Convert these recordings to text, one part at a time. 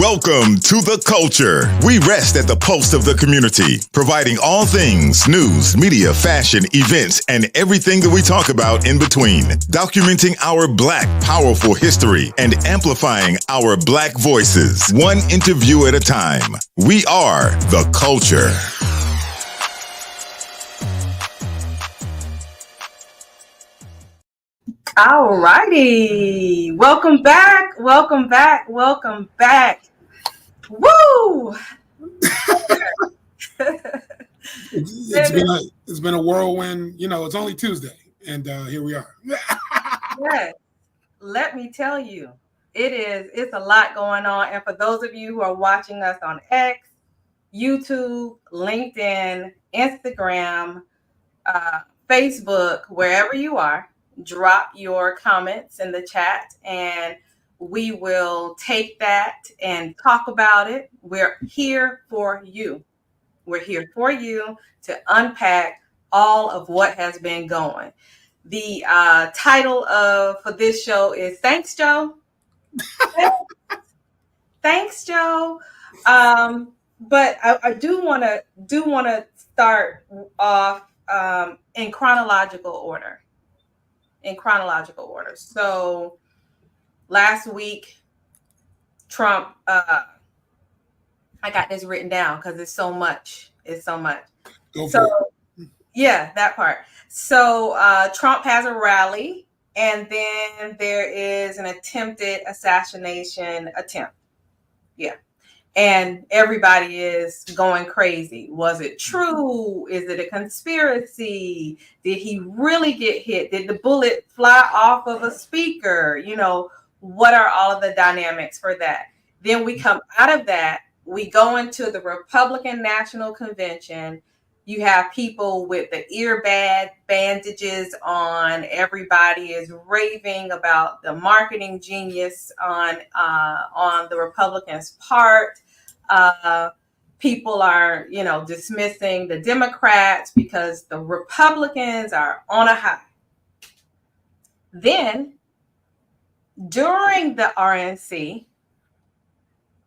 Welcome to The Culture. We rest at the pulse of the community, providing all things news, media, fashion, events, and everything that we talk about in between. Documenting our Black powerful history and amplifying our Black voices, one interview at a time. We are The Culture. All righty. Welcome back. Welcome back. Welcome back. Woo! It's been a whirlwind. You know, it's only Tuesday, and here we are. Yes. Let me tell you, it's a lot going on. And for those of you who are watching us on X, YouTube, LinkedIn, Instagram, Facebook, wherever you are, drop your comments in the chat and we will take that and talk about it. We're here for you. We're here for you to unpack all of what has been going. The title for this show is Thanks, Joe. Thanks, Joe. But I do want to start off in chronological order. So last week, Trump, I got this written down because it's so much. Yeah, that part. So Trump has a rally, and then there is an attempted assassination attempt. Yeah. And everybody is going crazy. Was it true? Is it a conspiracy? Did he really get hit? Did the bullet fly off of a speaker? You know, what are all of the dynamics for that? Then we come out of that. We go into the Republican National Convention. You have people with the ear bandages on. Everybody is raving about the marketing genius on the Republicans' part. People are, dismissing the Democrats because the Republicans are on a high. Then, during the RNC,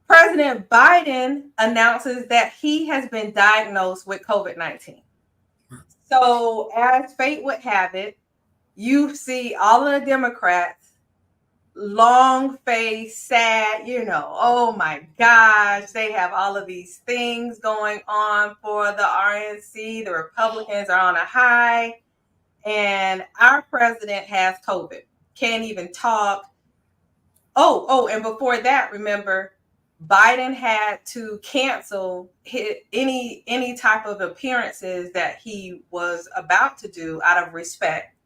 President Biden announces that he has been diagnosed with COVID-19. So, as fate would have it, you see all of the Democrats long face, sad, oh my gosh, they have all of these things going on for the RNC. The Republicans are on a high, and our president has COVID, can't even talk. And before that, remember, Biden had to cancel any type of appearances that he was about to do out of respect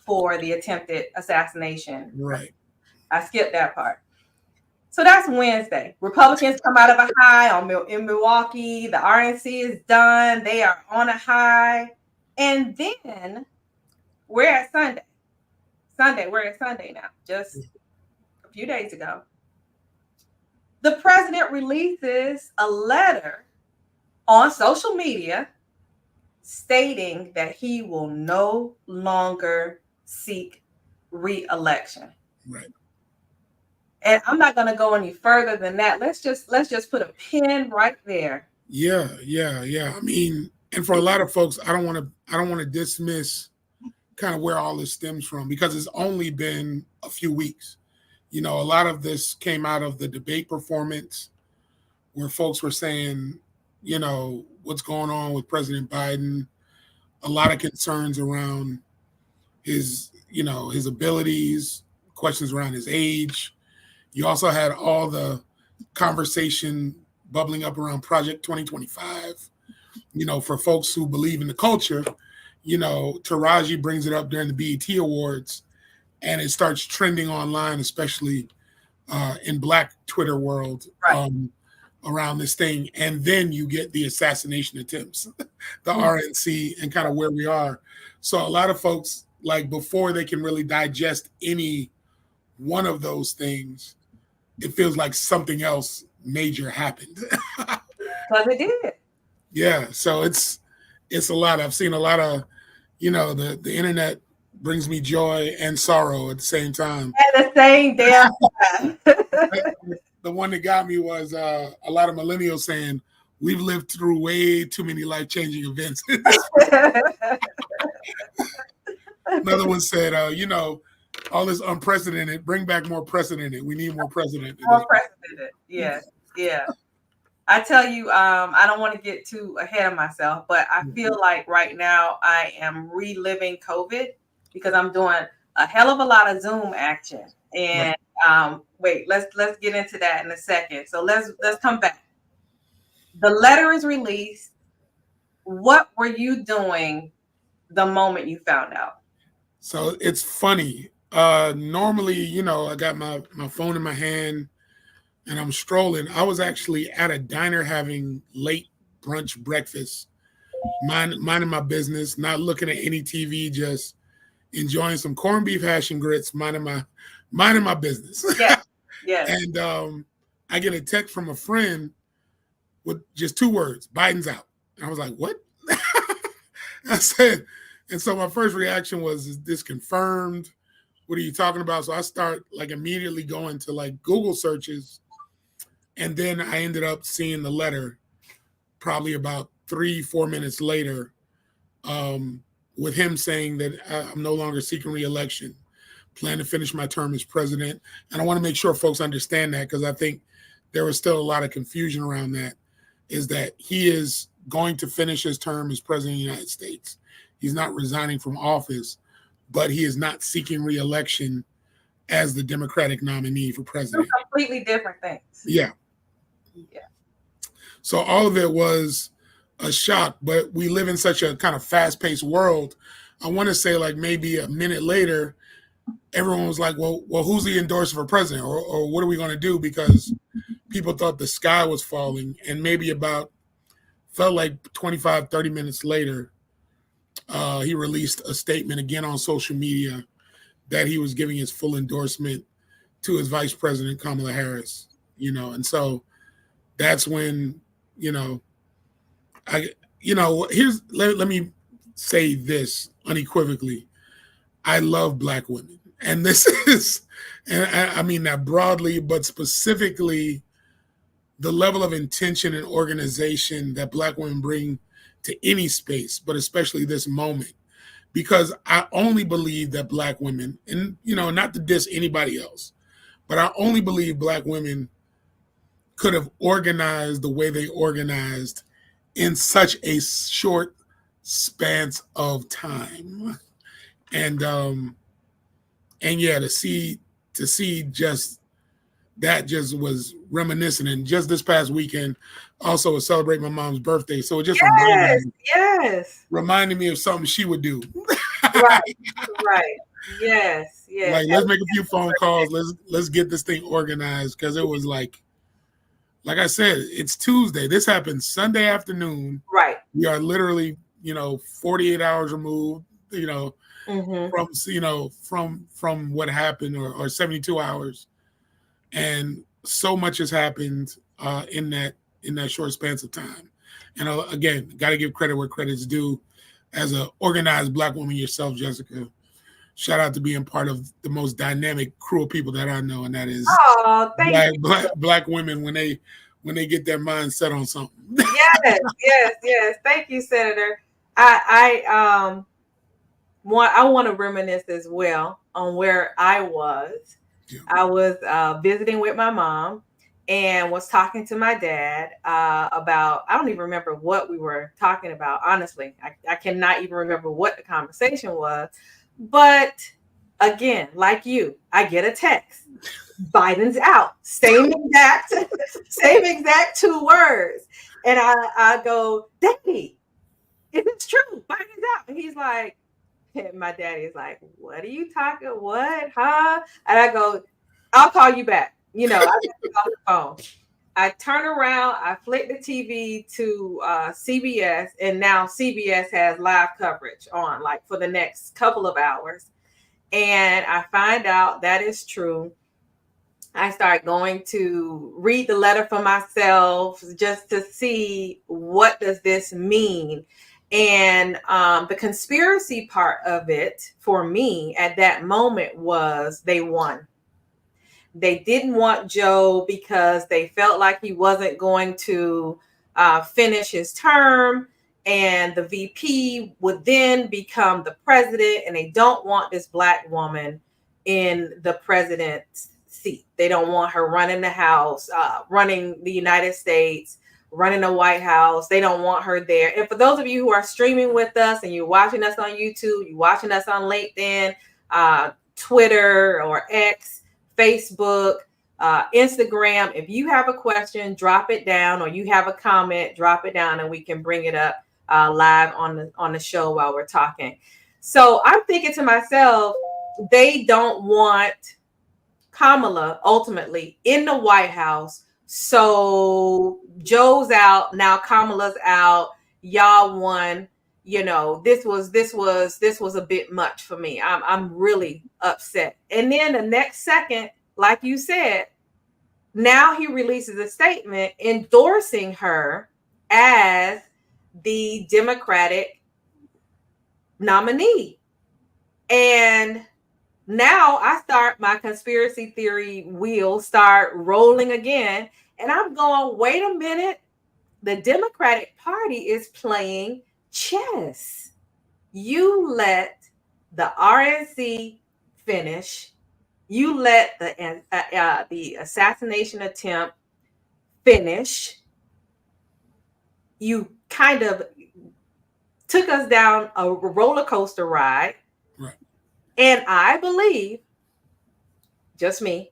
for the attempted assassination. Right. I skipped that part. So that's Wednesday. Republicans come out of a high in Milwaukee. The RNC is done. They are on a high. And then we're at Sunday. We're at Sunday now, just a few days ago. The president releases a letter on social media stating that he will no longer seek re-election. Right. And I'm not going to go any further than that. Let's just put a pin right there. Yeah. I mean, and for a lot of folks, I don't want to dismiss kind of where all this stems from, because it's only been a few weeks. A lot of this came out of the debate performance where folks were saying, what's going on with President Biden, a lot of concerns around his abilities, questions around his age. You also had all the conversation bubbling up around Project 2025. For folks who believe in the culture, Taraji brings it up during the BET Awards, and it starts trending online, especially in Black Twitter world, right, around this thing. And then you get the assassination attempts, the RNC, and kind of where we are. So a lot of folks, like, before they can really digest any one of those things, it feels like something else major happened. Because it did. Yeah. So it's a lot. I've seen a lot of, the internet brings me joy and sorrow at the same time. At the same damn time. the one that got me was a lot of millennials saying, we've lived through way too many life-changing events. Another one said, all this unprecedented, bring back more precedented. We need more precedent. More precedented. Yeah. Yeah. I tell you, I don't want to get too ahead of myself, but I feel like right now I am reliving COVID because I'm doing a hell of a lot of Zoom action. And wait, let's get into that in a second. So let's come back. The letter is released. What were you doing the moment you found out? So it's funny. Normally, I got my phone in my hand and I'm strolling. I was actually at a diner having late brunch breakfast, minding my business, not looking at any TV, just enjoying some corned beef hash and grits, minding my business. Yeah. Yeah. And I get a text from a friend with just 2 words, Biden's out. And I was like, what? I said, and so my first reaction was, is this confirmed? What are you talking about? So I start immediately going to Google searches. And then I ended up seeing the letter probably about 3-4 minutes later, with him saying that I'm no longer seeking re-election, plan to finish my term as president. And I want to make sure folks understand that, because I think there was still a lot of confusion around that, is that he is going to finish his term as president of the United States. He's not resigning from office, but he is not seeking re-election as the Democratic nominee for president. 2 completely different things. Yeah. Yeah. So all of it was a shock, but we live in such a kind of fast-paced world. I want to say maybe a minute later, everyone was like, well, who's the endorser for president? Or what are we going to do? Because people thought the sky was falling. And maybe felt like 25, 30 minutes later, he released a statement again on social media that he was giving his full endorsement to his vice president, Kamala Harris, and so that's when, let me say this unequivocally. I love Black women. And this is, and I mean that broadly, but specifically the level of intention and organization that Black women bring to any space, but especially this moment, because I only believe that Black women, and, not to diss anybody else, but I only believe Black women could have organized the way they organized in such a short span of time. And yeah, to see just that just was reminiscent. And just this past weekend also was celebrate my mom's birthday. So it just reminded me of something she would do. Right. Yes. Let's make a few phone calls. Let's get this thing organized, because it was like I said, it's Tuesday. This happened Sunday afternoon. Right. We are literally, 48 hours removed, from what happened, or 72 hours. And so much has happened in that short span of time. And again, got to give credit where credit's due. As an organized Black woman yourself, Jessica, shout out to being part of the most dynamic, cruel people that I know, and that is Black women when they get their mind set on something. Yes. Thank you, Senator. I want to reminisce as well on where I was. Yeah. I was visiting with my mom and was talking to my dad about, I don't even remember what we were talking about. Honestly, I cannot even remember what the conversation was. But again, like you, I get a text. Biden's out. Same exact 2 words. And I go, Daddy, is it true? Biden's out. And he's like, and my daddy is like, what are you talking? What? Huh? And I go, I'll call you back. I get on the phone. I turn around, I flick the TV to CBS, and now CBS has live coverage on for the next couple of hours. And I find out that is true. I start going to read the letter for myself just to see what does this mean. And the conspiracy part of it for me at that moment was they won. They didn't want Joe because they felt like he wasn't going to finish his term, and the VP would then become the president, and they don't want this Black woman in the president's seat. They don't want her running the House, running the United States, running the White House. They don't want her there. And for those of you who are streaming with us and you're watching us on YouTube, you're watching us on LinkedIn, Twitter or X, Facebook, Instagram, if you have a question, drop it down, or you have a comment, drop it down, and we can bring it up live on the show while we're talking. So I'm thinking to myself, they don't want Kamala ultimately in the White House. So Joe's out, now Kamala's out, y'all won. You know, this was a bit much for me. I'm really upset. And then the next second, like you said, now he releases a statement endorsing her as the Democratic nominee. And now my conspiracy theory wheel start rolling again. And I'm going, wait a minute. The Democratic Party is playing chess. You let the RNC finish. You let the assassination attempt finish. You kind of took us down a roller coaster ride. Right. And I believe, just me,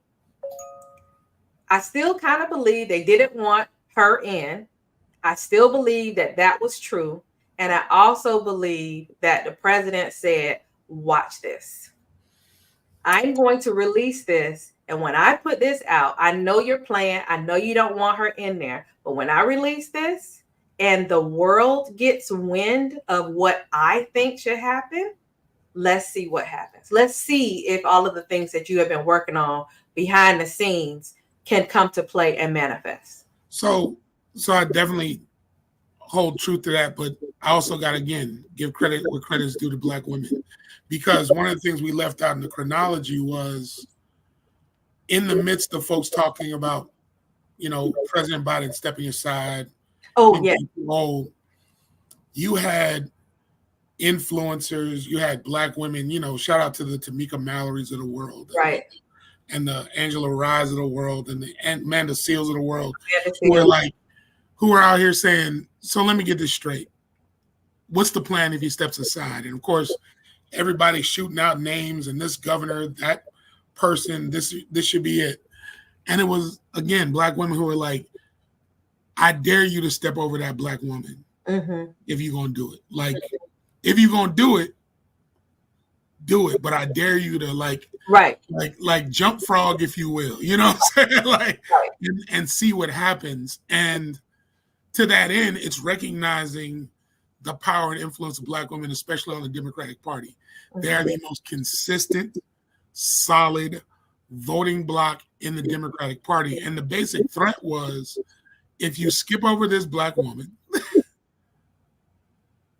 I still kind of believe they didn't want her in. I still believe that was true. And I also believe that the president said, watch this. I'm going to release this. And when I put this out, I know you're playing. I know you don't want her in there. But when I release this and the world gets wind of what I think should happen, let's see what happens. Let's see if all of the things that you have been working on behind the scenes can come to play and manifest. So I definitely hold truth to that, but I also got to, again, give credit where credit's due to Black women, because one of the things we left out in the chronology was in the midst of folks talking about, you know, President Biden stepping aside. Oh, yeah. You had influencers, you had Black women, you know, shout out to the Tamika Mallorys of the world. Right. And the Angela Rye's of the world and the Amanda Seals of the world, who are out here saying, so let me get this straight. What's the plan if he steps aside? And of course, everybody's shooting out names, and this governor, that person, this should be it. And it was, again, Black women who were like, I dare you to step over that Black woman if you're going to do it. Like, if you're going to do it, but I dare you to like jump frog, if you will, you know what I'm saying? Like, and see what happens. And to that end, it's recognizing the power and influence of Black women, especially on the Democratic Party. They are the most consistent, solid voting bloc in the Democratic Party. And the basic threat was, if you skip over this Black woman,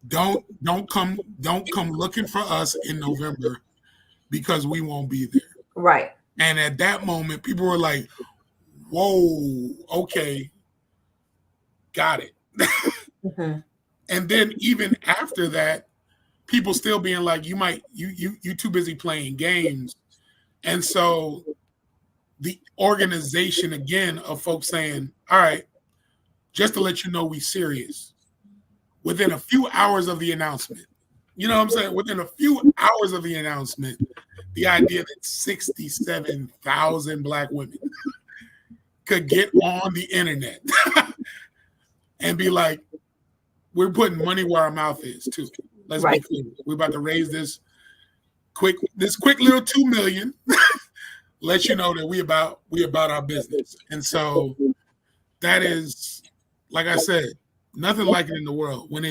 don't come looking for us in November, because we won't be there. Right. And at that moment, people were like, whoa, okay, got it. And then even after that, people still being like, you too busy playing games. And so the organization, again, of folks saying, all right, just to let you know we serious. Within a few hours of the announcement, you know what I'm saying? Within a few hours of the announcement, the idea that 67,000 Black women could get on the internet and be like, we're putting money where our mouth is too. Let's be clear. We're about to raise this quick little $2 million. Let you know that we about our business. And so that is, like I said, nothing like it in the world. When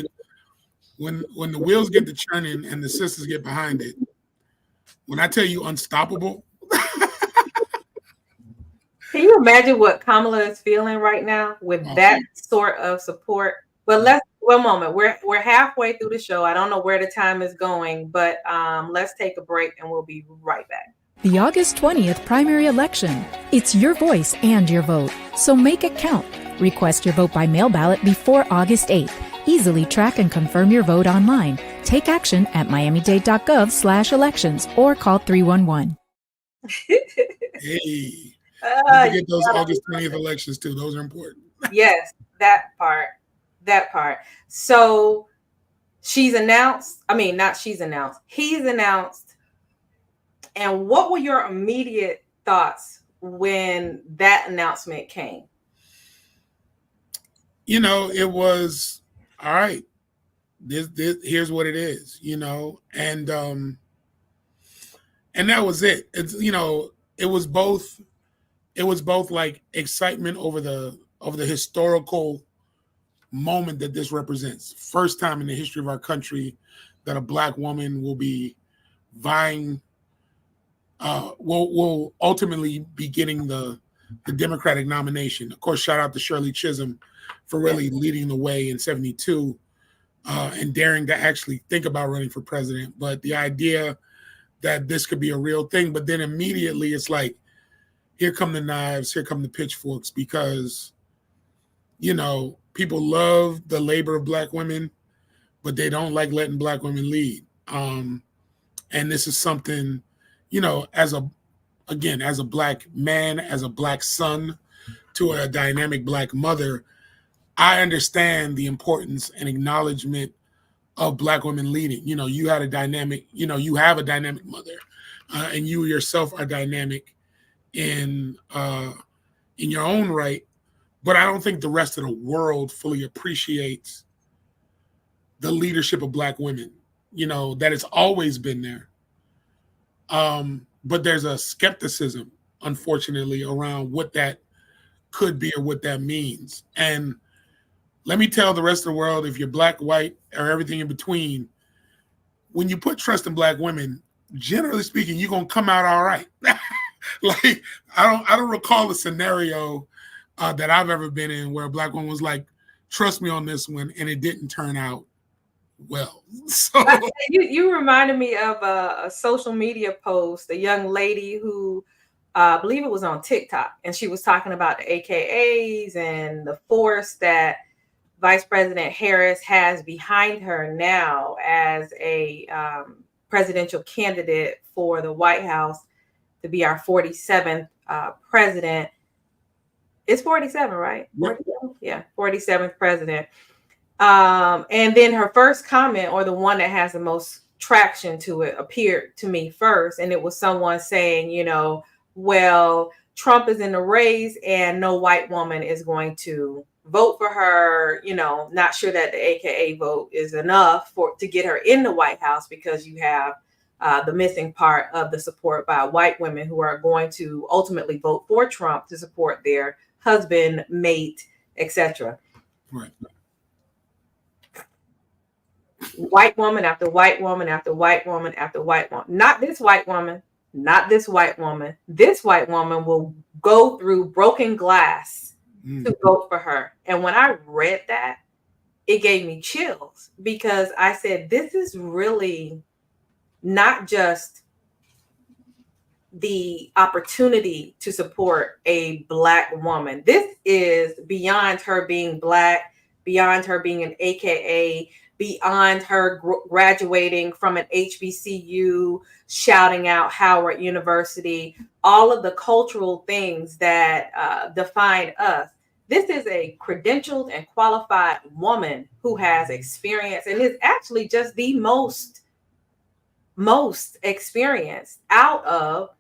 the wheels get to churning and the sisters get behind it, when I tell you unstoppable. Can you imagine what Kamala is feeling right now with that sort of support? But one moment. We're halfway through the show. I don't know where the time is going, but let's take a break and we'll be right back. The August 20th primary election. It's your voice and your vote, so make it count. Request your vote by mail ballot before August 8th. Easily track and confirm your vote online. Take action at miamidade.gov/elections or call 311. Hey, don't forget those August 20th elections too. Those are important. Yes, that part. So he's announced. And what were your immediate thoughts when that announcement came? It was all right. This here's what it is, and that was it. It's it was both like excitement over the historical moment that this represents. First time in the history of our country that a Black woman will be vying, will ultimately be getting the Democratic nomination. Of course, shout out to Shirley Chisholm for really leading the way in '72 and daring to actually think about running for president. But the idea that this could be a real thing, but then immediately it's like, here come the knives, here come the pitchforks, because, people love the labor of Black women, but they don't like letting Black women lead. And this is something, as a Black man, as a Black son to a dynamic Black mother, I understand the importance and acknowledgement of Black women leading. You have a dynamic mother, and you yourself are dynamic in your own right. But I don't think the rest of the world fully appreciates the leadership of Black women, that it's always been there. But there's a skepticism, unfortunately, around what that could be or what that means. And let me tell the rest of the world, if you're Black, white, or everything in between, when you put trust in Black women, generally speaking, you're going to come out all right. Like, I don't recall a scenario that I've ever been in where a Black woman was like, trust me on this one, and it didn't turn out well. So you reminded me of a social media post, a young lady who I believe it was on TikTok, and she was talking about the AKAs and the force that Vice President Harris has behind her now as a presidential candidate for the White House to be our 47th president. It's 47, right? Yep. 47? Yeah, 47th president. And then her first comment, or the one that has the most traction to it, appeared to me first. And it was someone saying, well, Trump is in the race and no white woman is going to vote for her. Not sure that the AKA vote is enough to get her in the White House, because you have the missing part of the support by white women who are going to ultimately vote for Trump to support their husband, mate, etc. Right. White woman after white woman after white woman after white woman. Not this white woman. Not this white woman. This white woman will go through broken glass to vote for her. And when I read that, it gave me chills, because I said, this is really not just the opportunity to support a Black woman. This is beyond her being Black, beyond her being an AKA, beyond her graduating from an HBCU, shouting out Howard University, all of the cultural things that define us. This is a credentialed and qualified woman who has experience and is actually just the most experienced out of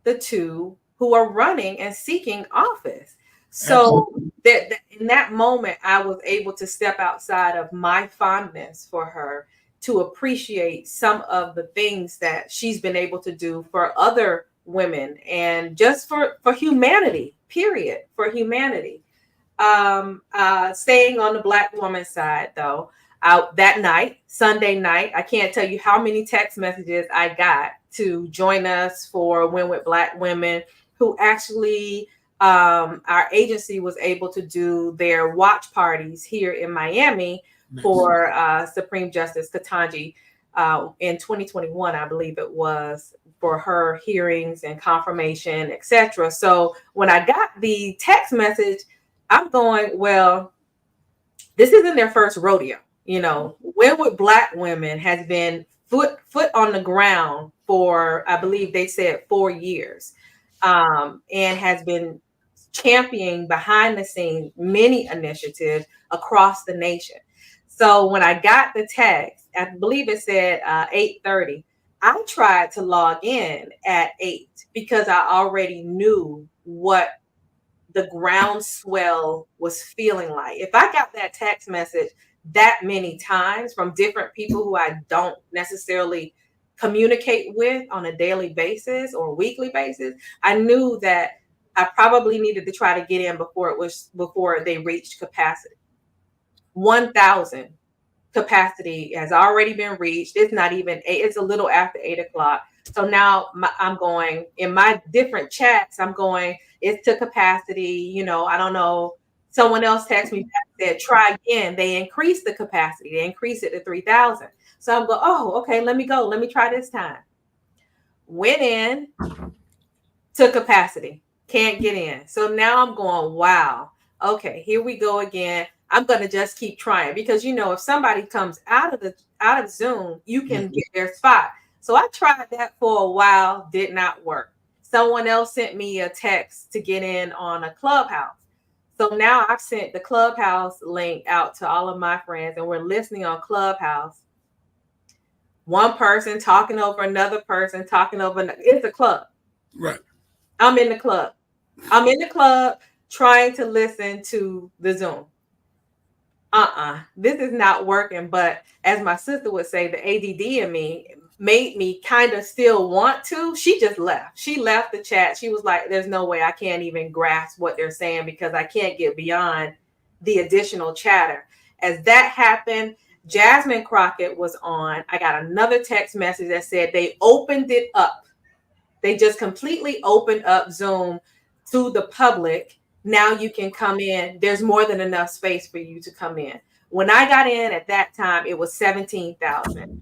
the two who are running and seeking office. So that in that moment, I was able to step outside of my fondness for her to appreciate some of the things that she's been able to do for other women, and just for humanity, period, for humanity. Staying on the Black woman side, though, out that night, Sunday night, I can't tell you how many text messages I got to join us for Win with Black Women, who actually our agency was able to do their watch parties here in Miami for Supreme Justice Ketanji in 2021, I believe it was, for her hearings and confirmation, etc. So when I got the text message, I'm going, well, this isn't their first rodeo. Win with Black women has been foot on the ground for, I believe they said, 4 years, and has been championing behind the scenes many initiatives across the nation. So when I got the text, I believe it said 8:30. I tried to log in at 8 because I already knew what the groundswell was feeling like. If I got that text message that many times from different people who I don't necessarily communicate with on a daily basis or weekly basis, I knew that I probably needed to try to get in before they reached capacity. 1,000 capacity has already been reached. It's not even 8, it's a little after 8 o'clock. So now I'm going in my different chats, I'm going, it's to capacity, I don't know. Someone else texted me back, said, try again. They increased the capacity. They increased it to 3,000. So I'm going, oh, okay, let me go. Let me try this time. Went in to capacity. Can't get in. So now I'm going, wow. Okay, here we go again. I'm going to just keep trying because, if somebody comes out of Zoom, you can get their spot. So I tried that for a while, did not work. Someone else sent me a text to get in on a Clubhouse. So now I've sent the Clubhouse link out to all of my friends, and we're listening on Clubhouse. One person talking over another person, it's a club. Right. I'm in the club. Trying to listen to the Zoom. This is not working. But as my sister would say, the ADD in me made me kind of still want to. She just left. She left the chat. She was like, there's no way I can't even grasp what they're saying because I can't get beyond the additional chatter. As that happened, Jasmine Crockett was on. I got another text message that said they opened it up. They just completely opened up Zoom to the public. Now you can come in. There's more than enough space for you to come in. When I got in at that time, it was 17,000.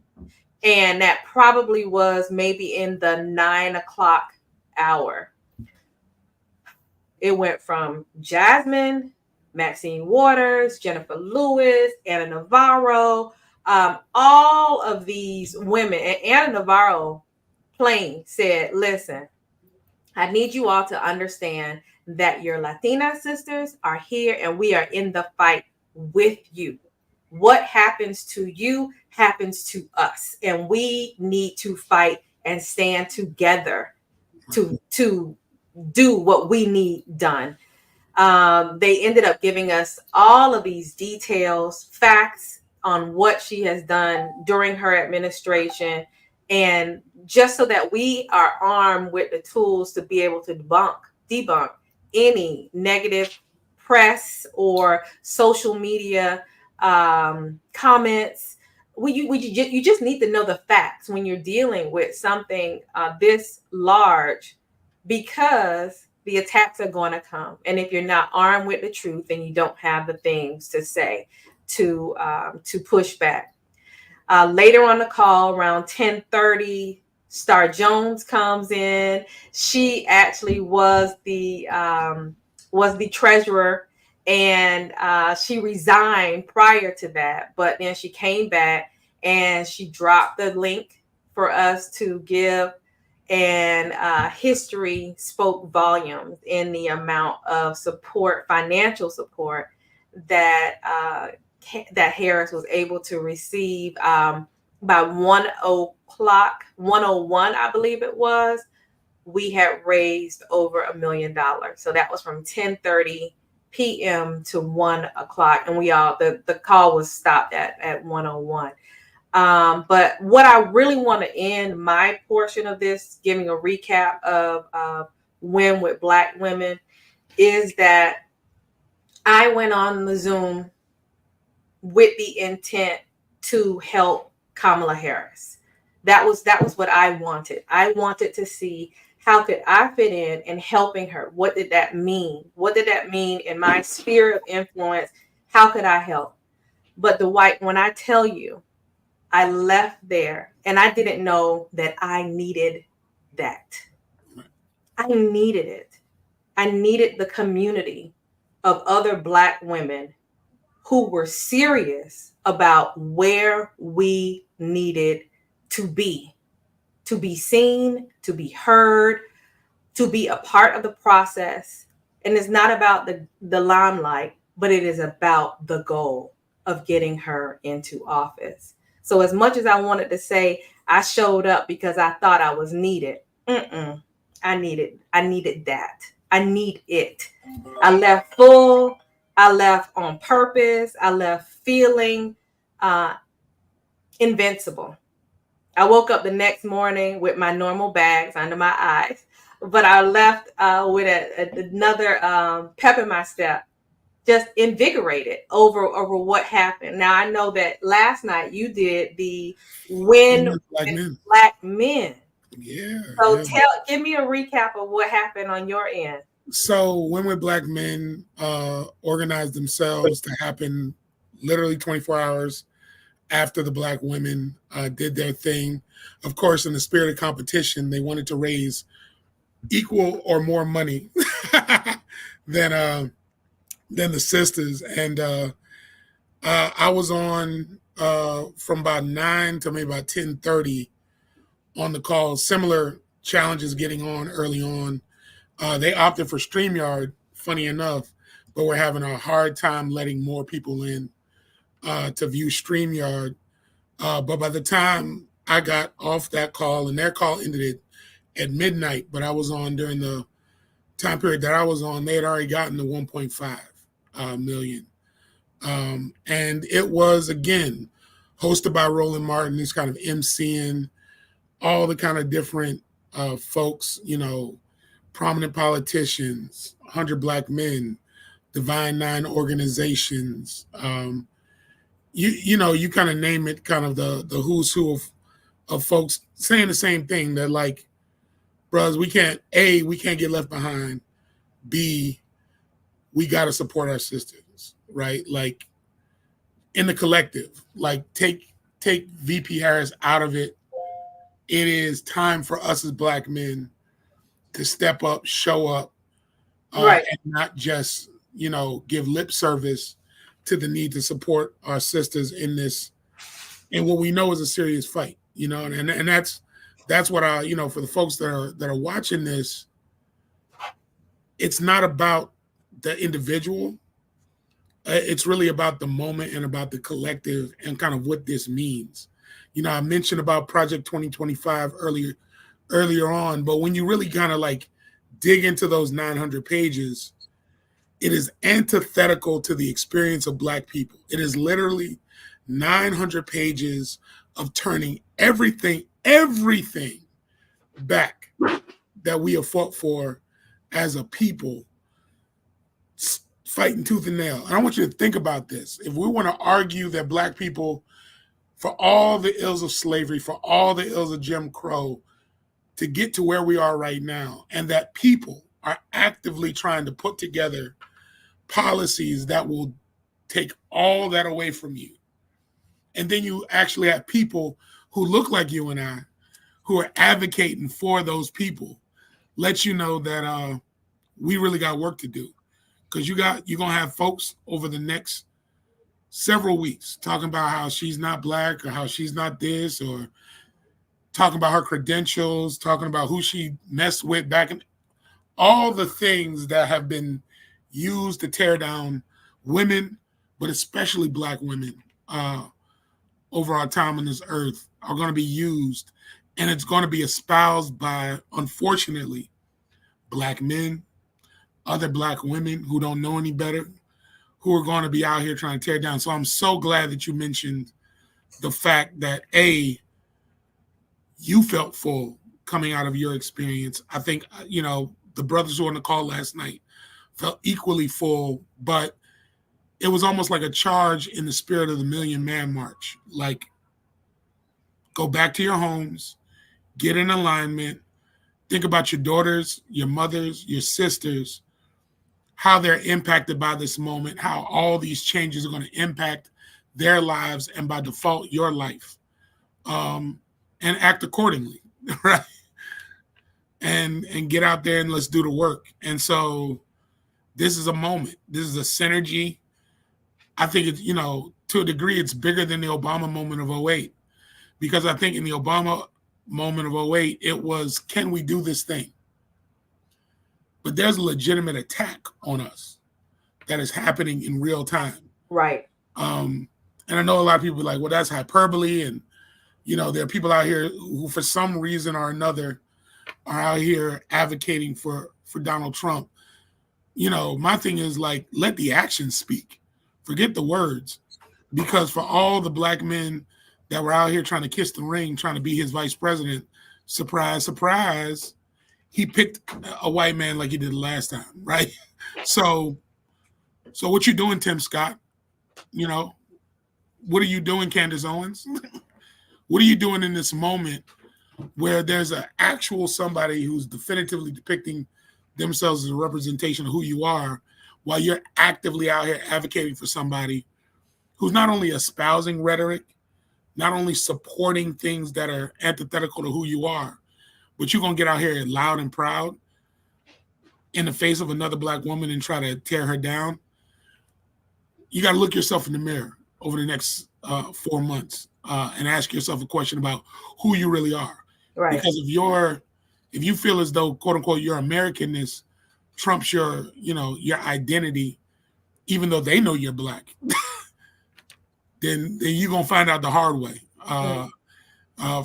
And that probably was maybe in the 9 o'clock hour. It went from Jasmine, Maxine Waters, Jennifer Lewis, Anna Navarro, all of these women. And Anna Navarro plain said, listen, I need you all to understand that your Latina sisters are here and we are in the fight with you. What happens to you happens to us, and we need to fight and stand together to do what we need done. They ended up giving us all of these details, facts on what she has done during her administration, and just so that we are armed with the tools to be able to debunk any negative press or social media comments. You just need to know the facts when you're dealing with something this large, because the attacks are going to come. And if you're not armed with the truth, then you don't have the things to say to push back. Later on the call, around 10:30, Star Jones comes in. She actually was the treasurer, and she resigned prior to that. But then she came back and she dropped the link for us to give. And history spoke volumes in the amount of support, financial support that Harris was able to receive. By 101, I believe it was, we had raised over $1 million. So that was from 10:30 p.m. to 1 o'clock. And the call was stopped at 101. But what I really want to end my portion of this, giving a recap of Win with Black Women, is that I went on the Zoom with the intent to help Kamala Harris. That was what I wanted. I wanted to see how could I fit in helping her. What did that mean? What did that mean in my sphere of influence? How could I help? But when I tell you, I left there and I didn't know that I needed that. I needed it. I needed the community of other Black women who were serious about where we needed to be seen, to be heard, to be a part of the process. And it's not about the limelight, but it is about the goal of getting her into office. So as much as I wanted to say I showed up because I thought I was needed, I needed that. I need it. I left full. I left on purpose. I left feeling invincible. I woke up the next morning with my normal bags under my eyes, but I left with another pep in my step, just invigorated over what happened. Now I know that last night you did the Win with Black Men. Yeah. So give me a recap of what happened on your end. So Win with Black Men organized themselves to happen literally 24 hours after the Black women did their thing. Of course, in the spirit of competition, they wanted to raise equal or more money than the sisters. And I was on from about 9 to maybe about 10:30 on the call. Similar challenges getting on early on. They opted for StreamYard, funny enough, but we're having a hard time letting more people in to view StreamYard. But by the time I got off that call, and their call ended at midnight, but I was on during the time period that I was on, they had already gotten to 1.5 million. And it was, again, hosted by Roland Martin. He's kind of emceeing all the kind of different folks, prominent politicians, 100 Black Men, Divine Nine organizations, you kind of name it, kind of the who's who of folks saying the same thing, that like, bros, we can't get left behind. B, we got to support our sisters, right? Like in the collective, like take VP Harris out of it. It is time for us as Black men to step up, show up, right, and not just, give lip service to the need to support our sisters in what we know is a serious fight, and that's what I, for the folks that are watching this, it's not about the individual. It's really about the moment and about the collective and kind of what this means. I mentioned about Project 2025 earlier on, but when you really kind of like dig into those 900 pages, it is antithetical to the experience of Black people. It is literally 900 pages of turning everything back that we have fought for as a people, fighting tooth and nail. And I want you to think about this. If we want to argue that Black people, for all the ills of slavery, for all the ills of Jim Crow, to get to where we are right now, and that people are actively trying to put together policies that will take all that away from you. And then you actually have people who look like you and I, who are advocating for those people, let you know that we really got work to do. Because you're going to have folks over the next several weeks talking about how she's not Black or how she's not this, or talking about her credentials, talking about who she messed with back in, all the things that have been used to tear down women, but especially Black women over our time on this earth, are going to be used. And it's going to be espoused by, unfortunately, Black men, other Black women who don't know any better, who are going to be out here trying to tear down. So I'm so glad that you mentioned the fact that, A, you felt full coming out of your experience. I think, the brothers who were on the call last night felt equally full, but it was almost like a charge in the spirit of the Million Man March. Like, go back to your homes, get in alignment, think about your daughters, your mothers, your sisters, how they're impacted by this moment, how all these changes are going to impact their lives and by default, your life. and act accordingly, right? And get out there and let's do the work. And so this is a moment. This is a synergy. I think it's, to a degree, it's bigger than the Obama moment of 08. Because I think in the Obama moment of 08, it was, can we do this thing? But there's a legitimate attack on us that is happening in real time. Right. And I know a lot of people are like, well, that's hyperbole. And, there are people out here who, for some reason or another, are out here advocating for Donald Trump. My thing is, like, let the actions speak. Forget the words. Because for all the black men that were out here trying to kiss the ring, trying to be his vice president, surprise, surprise, he picked a white man like he did the last time, right? So what you doing, Tim Scott? What are you doing, Candace Owens? What are you doing in this moment where there's an actual somebody who's definitively depicting themselves as a representation of who you are, while you're actively out here advocating for somebody who's not only espousing rhetoric, not only supporting things that are antithetical to who you are, but you're going to get out here loud and proud in the face of another black woman and try to tear her down? You got to look yourself in the mirror over the next 4 months and ask yourself a question about who you really are. Right. Because if you feel as though, quote unquote, your Americanness trumps your identity, even though they know you're black, then you're going to find out the hard way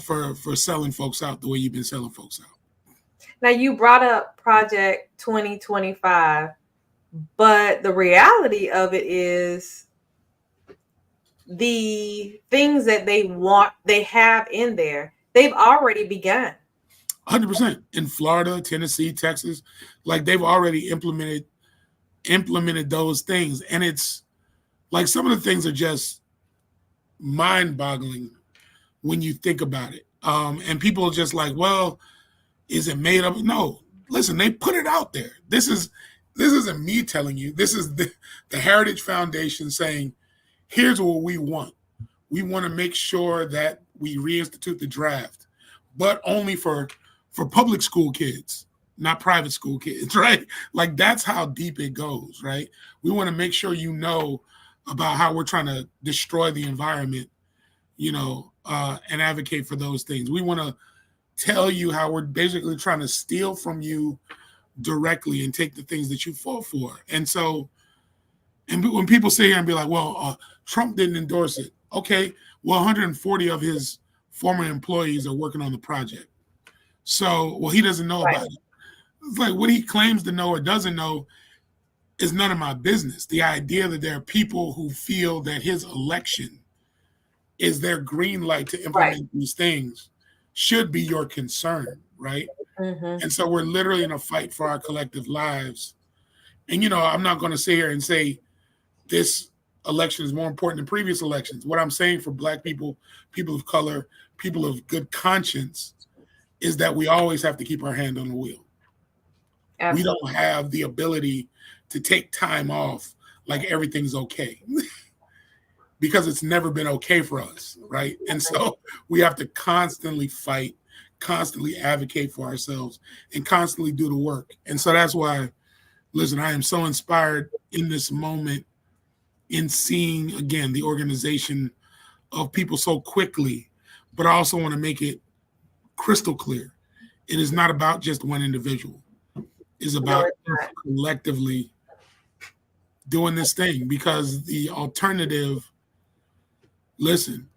for selling folks out the way you've been selling folks out. Now, you brought up Project 2025, but the reality of it is the things that they have in there, they've already begun. 100%. In Florida, Tennessee, Texas, like they've already implemented those things. And it's like some of the things are just mind-boggling when you think about it. And people are just like, well, is it made up? No, listen, they put it out there. This isn't me telling you. This is the Heritage Foundation saying, here's what we want. We want to make sure that we reinstitute the draft, but only for public school kids, not private school kids, right? Like that's how deep it goes, right? We want to make sure you know about how we're trying to destroy the environment, and advocate for those things. We want to tell you how we're basically trying to steal from you directly and take the things that you fought for. And so, and when people sit here and be like, well, Trump didn't endorse it. Okay, well, 140 of his former employees are working on the project. So, well, he doesn't know about it. It's like what he claims to know or doesn't know is none of my business. The idea that there are people who feel that his election is their green light to implement these things should be your concern, right? Mm-hmm. And so we're literally in a fight for our collective lives. And, I'm not going to sit here and say this election is more important than previous elections. What I'm saying for Black people, people of color, people of good conscience, is that we always have to keep our hand on the wheel. Absolutely. We don't have the ability to take time off like everything's okay. Because it's never been okay for us, right? And so we have to constantly fight, constantly advocate for ourselves, and constantly do the work. And so that's why, listen, I am so inspired in this moment in seeing, again, the organization of people so quickly, but I also want to make it crystal clear. It is not about just one individual. It's about collectively doing this thing, because the alternative, listen,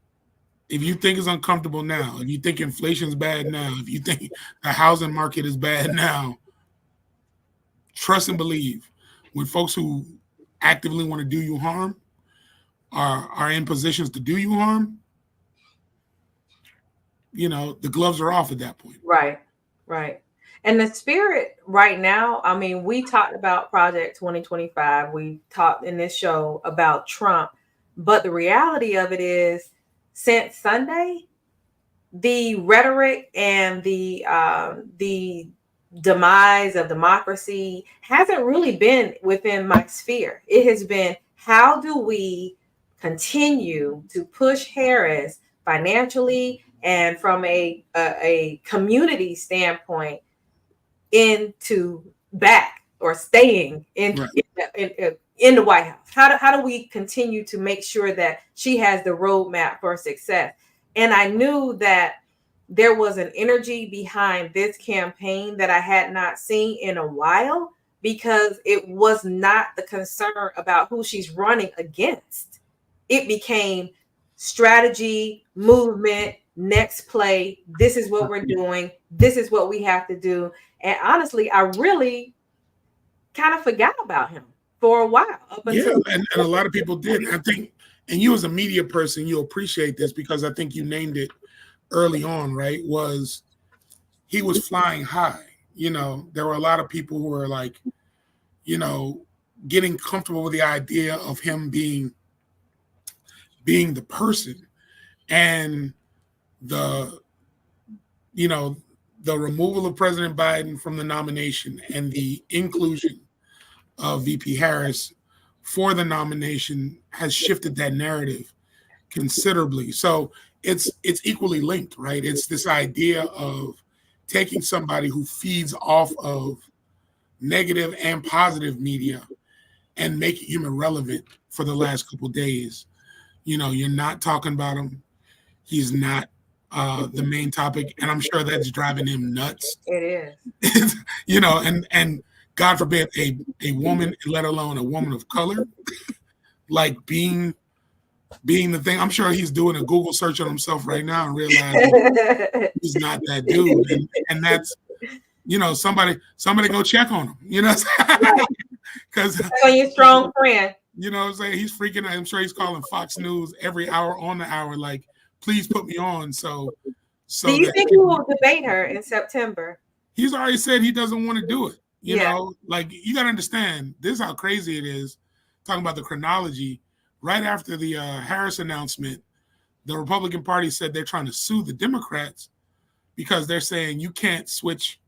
if you think it's uncomfortable now, if you think inflation's bad now, if you think the housing market is bad now, trust and believe when folks who actively want to do you harm are in positions to do you harm, the gloves are off at that point. Right. And the spirit right now, I mean, we talked about Project 2025. We talked in this show about Trump. But the reality of it is, since Sunday, the rhetoric and the demise of democracy hasn't really been within my sphere. It has been, how do we continue to push Harris financially, and from a community standpoint into back or staying in, right. in the White House. How do we continue to make sure that she has the roadmap for success? And I knew that there was an energy behind this campaign that I had not seen in a while, because it was not the concern about who she's running against. It became strategy, movement, next play. This is what we're doing. This is what we have to do. And honestly, I really kind of forgot about him for a while. And a lot of people did. I think, and you as a media person, you appreciate this because I think you named it early on, right? Was he was flying high. You know, there were a lot of people who were like, you know, getting comfortable with the idea of him being the person, and the removal of President Biden from the nomination and the inclusion of VP Harris for the nomination has shifted that narrative considerably. So it's equally linked, right? It's this idea of taking somebody who feeds off of negative and positive media and making him irrelevant for the last couple of days. You know, you're not talking about him. He's not the main topic, and I'm sure that's driving him nuts. It is. You know, and God forbid a woman, let alone a woman of color, like being the thing. I'm sure he's doing a Google search on himself right now and realizing he's not that dude. And that's, you know, somebody go check on him, you know, because on your strong friend. You know what I'm saying? He's freaking out. I'm sure he's calling Fox News every hour on the hour, like, please put me on. So do you think he will debate her in September? He's already said he doesn't want to do it. You know, like, you got to understand, this is how crazy it is. Talking about the chronology, right after the Harris announcement, the Republican Party said they're trying to sue the Democrats because they're saying you can't switch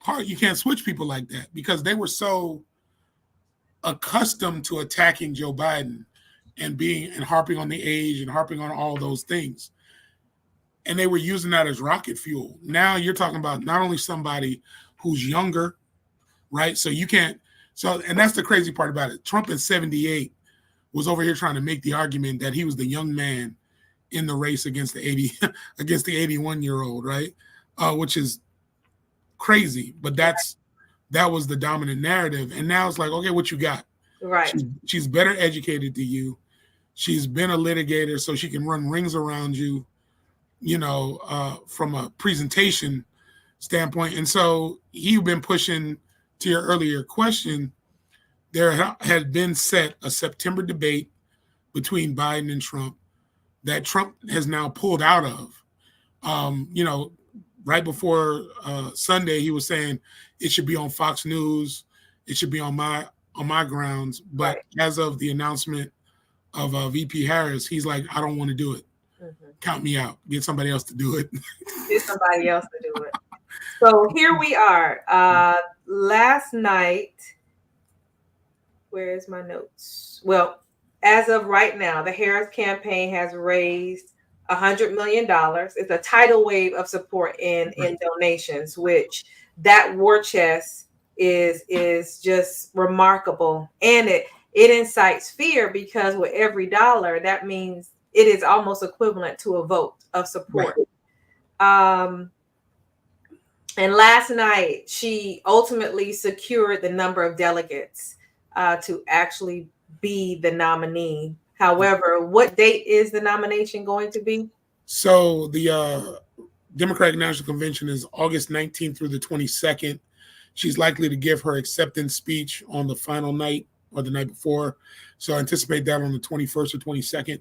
people like that, because they were so accustomed to attacking Joe Biden and harping on the age and harping on all those things. And they were using that as rocket fuel. Now you're talking about not only somebody who's younger, right? So you can't, and that's the crazy part about it. Trump at 78 was over here trying to make the argument that he was the young man in the race against the 81-year-old, right? Which is crazy, but that was the dominant narrative. And now it's like, okay, what you got? Right. She's better educated than you. She's been a litigator, so she can run rings around you, you know, from a presentation standpoint. And so he's been pushing, to your earlier question, there had been set a September debate between Biden and Trump that Trump has now pulled out of. You know, right before Sunday, he was saying it should be on Fox News. It should be on my grounds. But as of the announcement of VP Harris, he's like, I don't want to do it. Mm-hmm. Count me out. Get somebody else to do it. Get somebody else to do it. So here we are. Last night, where's my notes? Well, as of right now, the Harris campaign has raised $100 million. It's a tidal wave of support in donations, which that war chest is just remarkable. And it incites fear, because with every dollar, that means it is almost equivalent to a vote of support. Right. And last night, she ultimately secured the number of delegates to actually be the nominee. However, what date is the nomination going to be? So the Democratic National Convention is August 19th through the 22nd. She's likely to give her acceptance speech on the final night or the night before. So I anticipate that on the 21st or 22nd.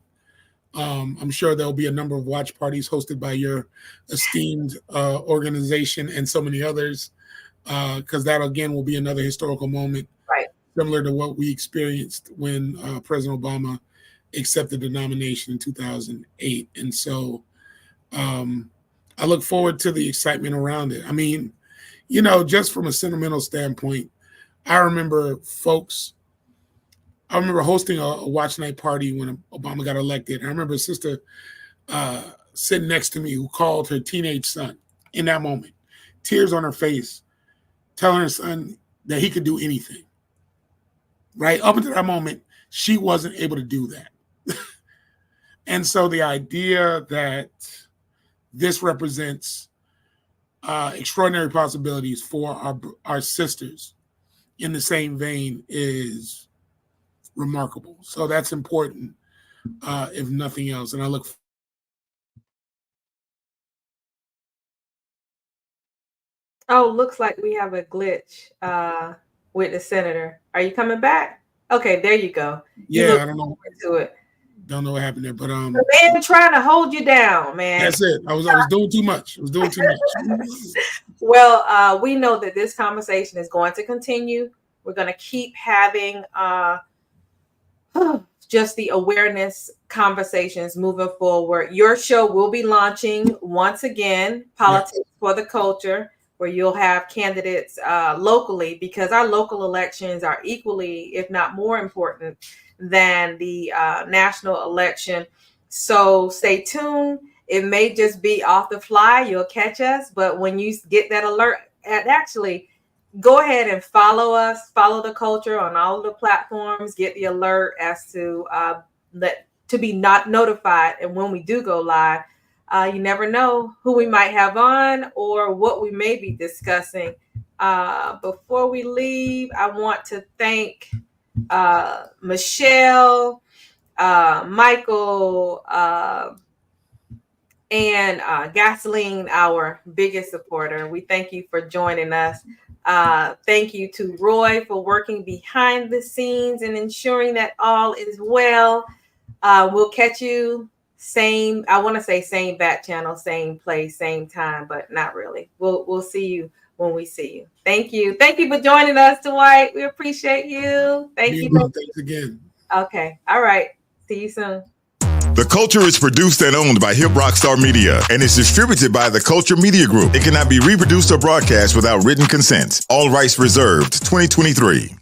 I'm sure there'll be a number of watch parties hosted by your esteemed organization and so many others, because that, again, will be another historical moment, right, similar to what we experienced when President Obama accepted the nomination in 2008. And so I look forward to the excitement around it. I mean, you know, just from a sentimental standpoint, I remember hosting a watch night party when Obama got elected. I remember Sister sitting next to me who called her teenage son in that moment, tears on her face, telling her son that he could do anything. Right? Up until that moment, she wasn't able to do that. And so the idea that this represents extraordinary possibilities for our sisters in the same vein is remarkable. So that's important, if nothing else. And I look. Oh, looks like we have a glitch with the senator. Are you coming back? Okay, there you go. Yeah, I don't know. To it. Don't know what happened there, but the man trying to hold you down, man. That's it. I was doing too much. Well, we know that this conversation is going to continue. We're going to keep having just the awareness conversations moving forward. Your show will be launching once again, Politics for the Culture, where you'll have candidates locally, because our local elections are equally, if not more important than the national election. So stay tuned. It may just be off the fly. You'll catch us. But when you get that alert, actually go ahead and follow us, follow the culture on all of the platforms, get the alert as to to be not notified. And when we do go live, you never know who we might have on or what we may be discussing. Before we leave, I want to thank Michelle, Michael, and Gasoline, our biggest supporter. We thank you for joining us. Thank you to Roy for working behind the scenes and ensuring that all is well. We'll catch you same back channel, same place, same time, but not really. We'll see you when we see you. Thank you. Thank you for joining us, Dwight. We appreciate you. Thank you. Thanks again. Okay. All right. See you soon. The Culture is produced and owned by Hip Rockstar Media and is distributed by the Culture Media Group. It cannot be reproduced or broadcast without written consent. All rights reserved. 2023.